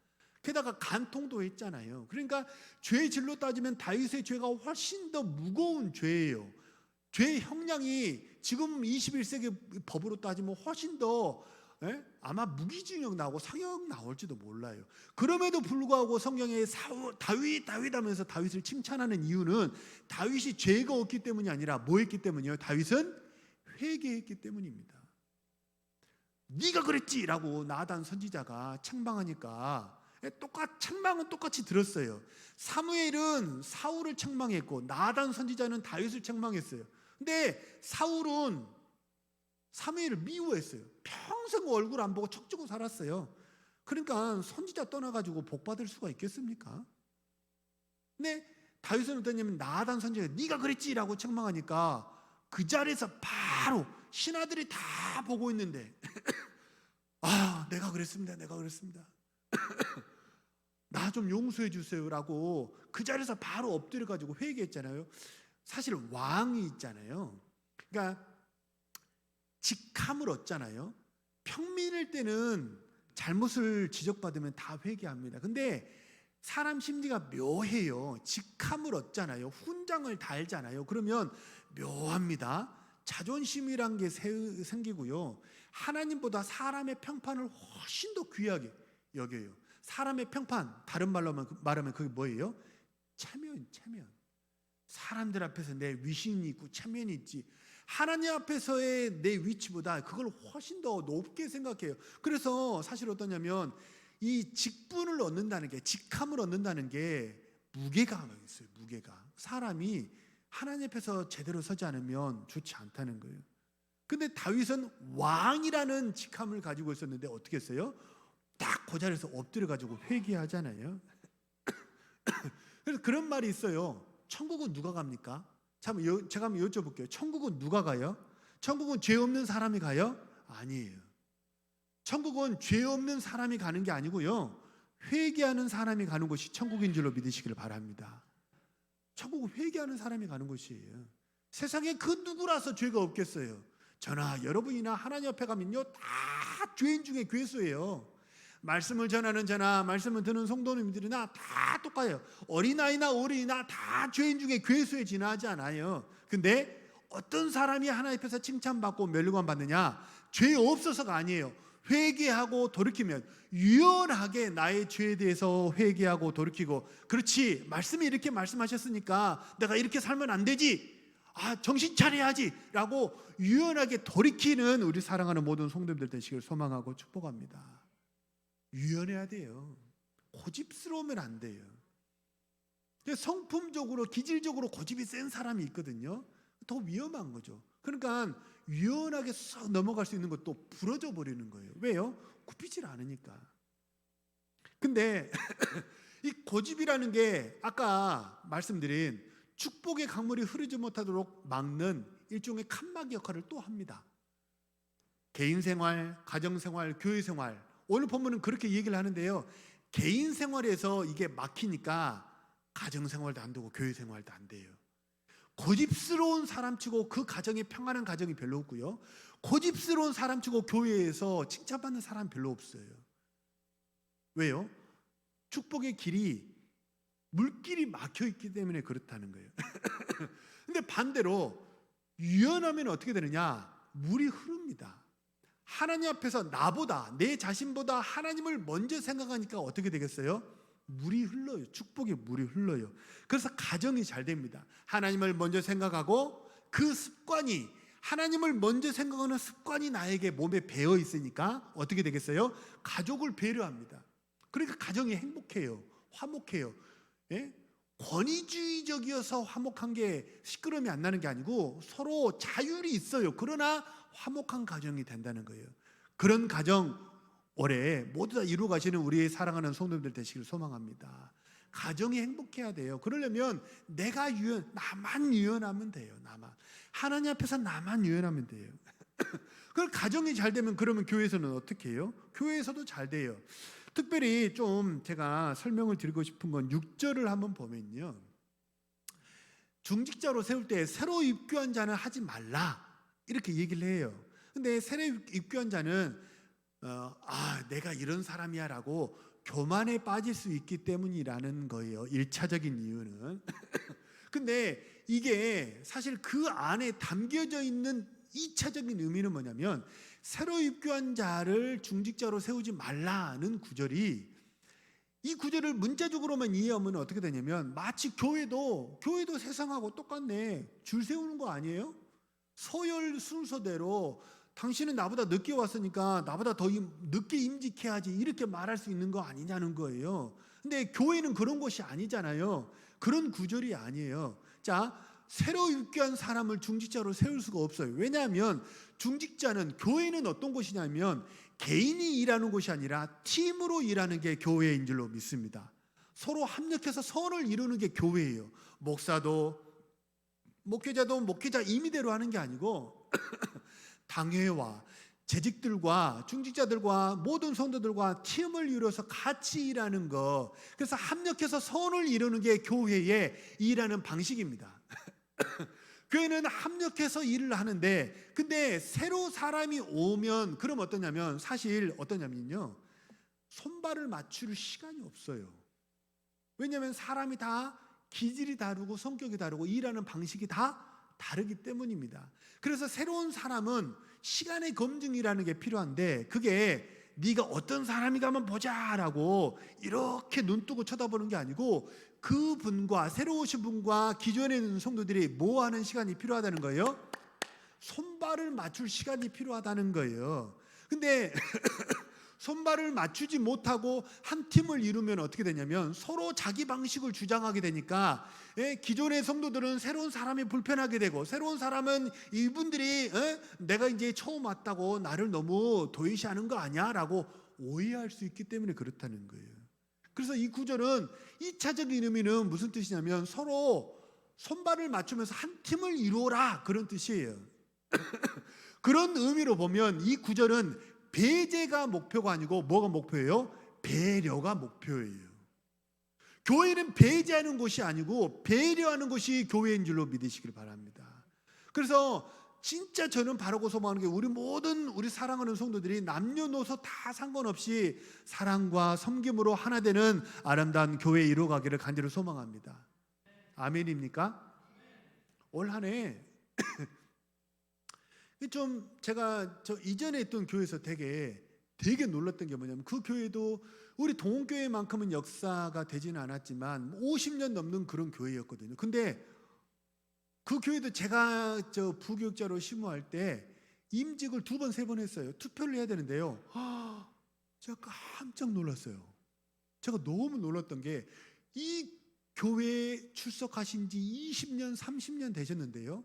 게다가 간통도 했잖아요. 그러니까 죄의 질로 따지면 다윗의 죄가 훨씬 더 무거운 죄예요. 죄의 형량이 지금 21세기 법으로 따지면 훨씬 더 아마 무기징역 나오고 상역 나올지도 몰라요. 그럼에도 불구하고 성경에 다윗 하면서 다윗을 칭찬하는 이유는 다윗이 죄가 없기 때문이 아니라 뭐 했기 때문이에요? 다윗은 회개했기 때문입니다. 네가 그랬지라고 나단 선지자가 책망하니까 책망은 똑같이 들었어요. 사무엘은 사울을 책망했고 나단 선지자는 다윗을 책망했어요. 근데 사울은 사무엘을 미워했어요. 평생 얼굴 안 보고 척주고 살았어요. 그러니까 선지자 떠나가지고 복 받을 수가 있겠습니까? 근데 다윗은 어떠냐면 나단 선지자가 네가 그랬지라고 책망하니까 그 자리에서 바로 신하들이 다 보고 있는데 내가 그랬습니다. 나 좀 용서해 주세요라고 그 자리에서 바로 엎드려 가지고 회개했잖아요. 사실 왕이 있잖아요. 그러니까 직함을 얻잖아요. 평민일 때는 잘못을 지적받으면 다 회개합니다. 근데 사람 심리가 묘해요. 직함을 얻잖아요. 훈장을 달잖아요. 그러면 묘합니다. 자존심이란 게 생기고요, 하나님보다 사람의 평판을 훨씬 더 귀하게 여겨요. 사람의 평판, 다른 말로 말하면 그게 뭐예요? 체면. 사람들 앞에서 내 위신이 있고 체면이 있지, 하나님 앞에서의 내 위치보다 그걸 훨씬 더 높게 생각해요. 그래서 사실 어떠냐면 이 직분을 얻는다는 게, 직함을 얻는다는 게 무게가 있어요. 무게가. 사람이 하나님 앞에서 제대로 서지 않으면 좋지 않다는 거예요. 근데 다윗은 왕이라는 직함을 가지고 있었는데 어떻게 했어요? 딱 그 자리에서 엎드려 가지고 회개하잖아요. 그래서 그런 말이 있어요. 천국은 누가 갑니까? 제가 한번 여쭤볼게요. 천국은 누가 가요? 천국은 죄 없는 사람이 가요? 아니에요. 천국은 죄 없는 사람이 가는 게 아니고요, 회개하는 사람이 가는 곳이 천국인 줄로 믿으시기를 바랍니다. 천국은 회개하는 사람이 가는 곳이에요. 세상에 그 누구라서 죄가 없겠어요? 저나 여러분이나 하나님 앞에 가면요, 다 죄인 중에 괴수예요. 말씀을 전하는 저나 말씀을 듣는 성도님들이나 다 똑같아요. 어린아이나 어린이나 다 죄인 중에 괴수에 지나지 않아요. 근데 어떤 사람이 하나님 앞에서 칭찬받고 멸류관 받느냐? 죄 없어서가 아니에요. 회개하고 돌이키면, 유연하게 나의 죄에 대해서 회개하고 돌이키고, 그렇지, 말씀이 이렇게 말씀하셨으니까 내가 이렇게 살면 안 되지, 정신 차려야지 라고 유연하게 돌이키는 우리 사랑하는 모든 성도님들 되시길 소망하고 축복합니다. 유연해야 돼요. 고집스러우면 안 돼요. 성품적으로, 기질적으로 고집이 센 사람이 있거든요. 더 위험한 거죠. 그러니까 유연하게 쏙 넘어갈 수 있는 것도 부러져 버리는 거예요. 왜요? 굽히질 않으니까. 근데 이 고집이라는 게 아까 말씀드린 축복의 강물이 흐르지 못하도록 막는 일종의 칸막이 역할을 또 합니다. 개인 생활, 가정 생활, 교회 생활, 오늘 본문은 그렇게 얘기를 하는데요, 개인 생활에서 이게 막히니까 가정 생활도 안 되고 교회 생활도 안 돼요. 고집스러운 사람치고 그 가정에 평안한 가정이 별로 없고요, 고집스러운 사람치고 교회에서 칭찬받는 사람 별로 없어요. 왜요? 축복의 길이, 물길이 막혀 있기 때문에 그렇다는 거예요. 근데 반대로 유연하면 어떻게 되느냐? 물이 흐릅니다. 하나님 앞에서 나보다, 내 자신보다 하나님을 먼저 생각하니까 어떻게 되겠어요? 물이 흘러요. 축복의 물이 흘러요. 그래서 가정이 잘 됩니다. 하나님을 먼저 생각하고 그 습관이, 하나님을 먼저 생각하는 습관이 나에게 몸에 배어 있으니까 어떻게 되겠어요? 가족을 배려합니다. 그러니까 가정이 행복해요. 화목해요. 예? 권위주의적이어서 화목한 게 시끄러움이 안 나는 게 아니고 서로 자율이 있어요. 그러나 화목한 가정이 된다는 거예요. 그런 가정 올해 모두 다 이루 가시는 우리 사랑하는 성도님들 되시길 소망합니다. 가정이 행복해야 돼요. 그러려면 나만 유연하면 돼요. 나만. 하나님 앞에서 나만 유연하면 돼요. 그 가정이 잘 되면 그러면 교회에서는 어떻게 해요? 교회에서도 잘 돼요. 특별히 좀 제가 설명을 드리고 싶은 건 6절을 한번 보면요. 중직자로 세울 때 새로 입교한 자는 하지 말라 이렇게 얘기를 해요. 근데 새로 입교한 자는 내가 이런 사람이야 라고 교만에 빠질 수 있기 때문이라는 거예요. 1차적인 이유는. 근데 이게 사실 그 안에 담겨져 있는 2차적인 의미는 뭐냐면 새로 입교한 자를 중직자로 세우지 말라는 구절이, 이 구절을 문자적으로만 이해하면 어떻게 되냐면 마치 교회도 세상하고 똑같네. 줄 세우는 거 아니에요? 서열 순서대로 당신은 나보다 늦게 왔으니까 나보다 더 늦게 임직해야지 이렇게 말할 수 있는 거 아니냐는 거예요. 근데 교회는 그런 곳이 아니잖아요. 그런 구절이 아니에요. 자, 새로 입교한 사람을 중직자로 세울 수가 없어요. 왜냐하면 중직자는, 교회는 어떤 곳이냐면 개인이 일하는 곳이 아니라 팀으로 일하는 게 교회인 줄로 믿습니다. 서로 합력해서 선을 이루는 게 교회예요. 목사도 목회자도 목회자 임의대로 하는 게 아니고 당회와 재직들과 중직자들과 모든 성도들과 팀을 이루어서 같이 일하는 거, 그래서 합력해서 선을 이루는 게 교회의 일하는 방식입니다. 교회는 합력해서 일을 하는데, 근데 새로 사람이 오면 그럼 어떠냐면, 사실 어떠냐면요, 손발을 맞출 시간이 없어요. 왜냐하면 사람이 다 기질이 다르고 성격이 다르고 일하는 방식이 다 다르기 때문입니다. 그래서 새로운 사람은 시간의 검증이라는 게 필요한데, 그게 네가 어떤 사람이가 한번 보자라고 이렇게 눈 뜨고 쳐다보는 게 아니고, 그분과 새로 오신 분과 기존에 있는 성도들이 뭐 하는 시간이 필요하다는 거예요? 손발을 맞출 시간이 필요하다는 거예요. 근데 손발을 맞추지 못하고 한 팀을 이루면 어떻게 되냐면 서로 자기 방식을 주장하게 되니까, 기존의 성도들은 새로운 사람이 불편하게 되고, 새로운 사람은 이분들이 내가 이제 처음 왔다고 나를 너무 도외시하는 거 아니야? 라고 오해할 수 있기 때문에 그렇다는 거예요. 그래서 이 구절은 2차적인 의미는 무슨 뜻이냐면 서로 손발을 맞추면서 한 팀을 이루어라, 그런 뜻이에요. 그런 의미로 보면 이 구절은 배제가 목표가 아니고 뭐가 목표예요? 배려가 목표예요. 교회는 배제하는 곳이 아니고 배려하는 것이 교회인 줄로 믿으시길 바랍니다. 그래서 진짜 저는 바라고 소망하는 게, 우리 사랑하는 성도들이 남녀노소 다 상관없이 사랑과 섬김으로 하나 되는 아름다운 교회 이루어가기를 간절히 소망합니다. 아멘입니까? 올 한 해 좀 제가 이전에 있던 교회에서 되게 놀랐던 게 뭐냐면, 그 교회도 우리 동원교회만큼은 역사가 되지는 않았지만 50년 넘는 그런 교회였거든요. 근데 그 교회도 제가 부교육자로 심호할 때 임직을 2번, 3번 했어요. 투표를 해야 되는데요. 제가 깜짝 놀랐어요. 제가 너무 놀랐던 게, 이 교회에 출석하신 지 20년, 30년 되셨는데요.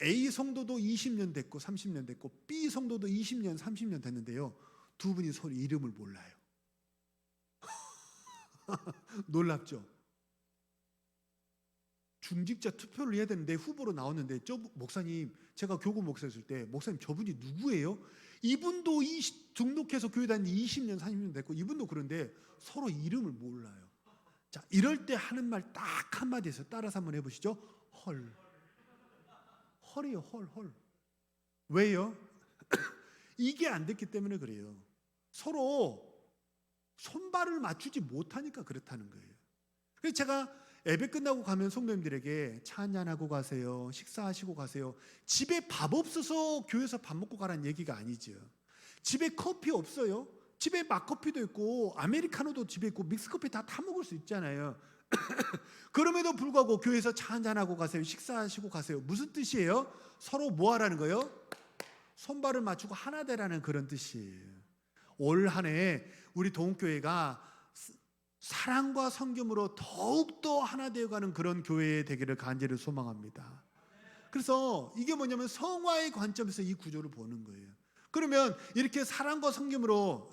A 성도도 20년 됐고 30년 됐고 B 성도도 20년, 30년 됐는데요. 2분이 서로 이름을 몰라요. 놀랍죠? 중직자 투표를 해야 되는데 후보로 나왔는데, 목사님, 제가 교구 목사였을 때, 목사님 저분이 누구예요? 이분도 등록해서 교회 다닌 지 20년, 30년 됐고 이분도 그런데 서로 이름을 몰라요. 자, 이럴 때 하는 말 딱 한마디 해서 따라서 한번 해보시죠. 헐. 헐이요, 헐. 왜요? 이게 안 됐기 때문에 그래요. 서로 손발을 맞추지 못하니까 그렇다는 거예요. 그래서 제가 예배 끝나고 가면 성도님들에게 차 한잔하고 가세요, 식사하시고 가세요. 집에 밥 없어서 교회에서 밥 먹고 가라는 얘기가 아니죠. 집에 커피 없어요? 집에 막커피도 있고 아메리카노도 집에 있고 믹스커피 다 타먹을 수 있잖아요. 그럼에도 불구하고 교회에서 차 한잔하고 가세요. 식사하시고 가세요. 무슨 뜻이에요? 서로 뭐 하라는 거예요? 손발을 맞추고 하나 되라는 그런 뜻이에요. 올 한 해 우리 동교회가 사랑과 성김으로 더욱더 하나 되어가는 그런 교회 되기를 간절히 소망합니다. 그래서 이게 뭐냐면 성화의 관점에서 이 구조를 보는 거예요. 그러면 이렇게 사랑과 성김으로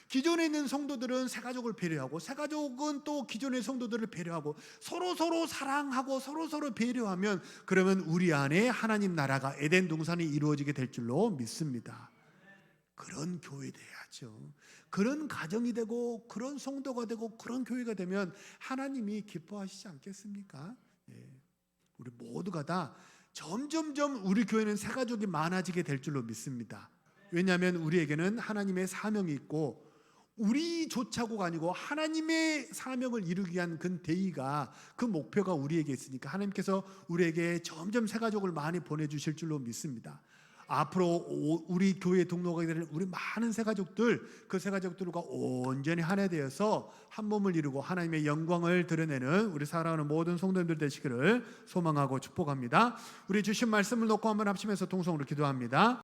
기존에 있는 성도들은 새가족을 배려하고 새가족은 또 기존의 성도들을 배려하고 서로 사랑하고 서로 배려하면 그러면 우리 안에 하나님 나라가 에덴 동산이 이루어지게 될 줄로 믿습니다. 그런 교회 돼야죠. 그런 가정이 되고 그런 성도가 되고 그런 교회가 되면 하나님이 기뻐하시지 않겠습니까? 우리 모두가 다 점점점 우리 교회는 새가족이 많아지게 될 줄로 믿습니다. 왜냐하면 우리에게는 하나님의 사명이 있고 우리조차고가 아니고 하나님의 사명을 이루기 위한 그 대의가 그 목표가 우리에게 있으니까 하나님께서 우리에게 점점 새가족을 많이 보내주실 줄로 믿습니다. 앞으로 우리 교회 등록하게 되는 우리 많은 새가족들, 그 새가족들과 온전히 하나 되어서 한 몸을 이루고 하나님의 영광을 드러내는 우리 사랑하는 모든 성도님들 되시기를 소망하고 축복합니다. 우리 주신 말씀을 놓고 한번 합심해서 동성으로 기도합니다.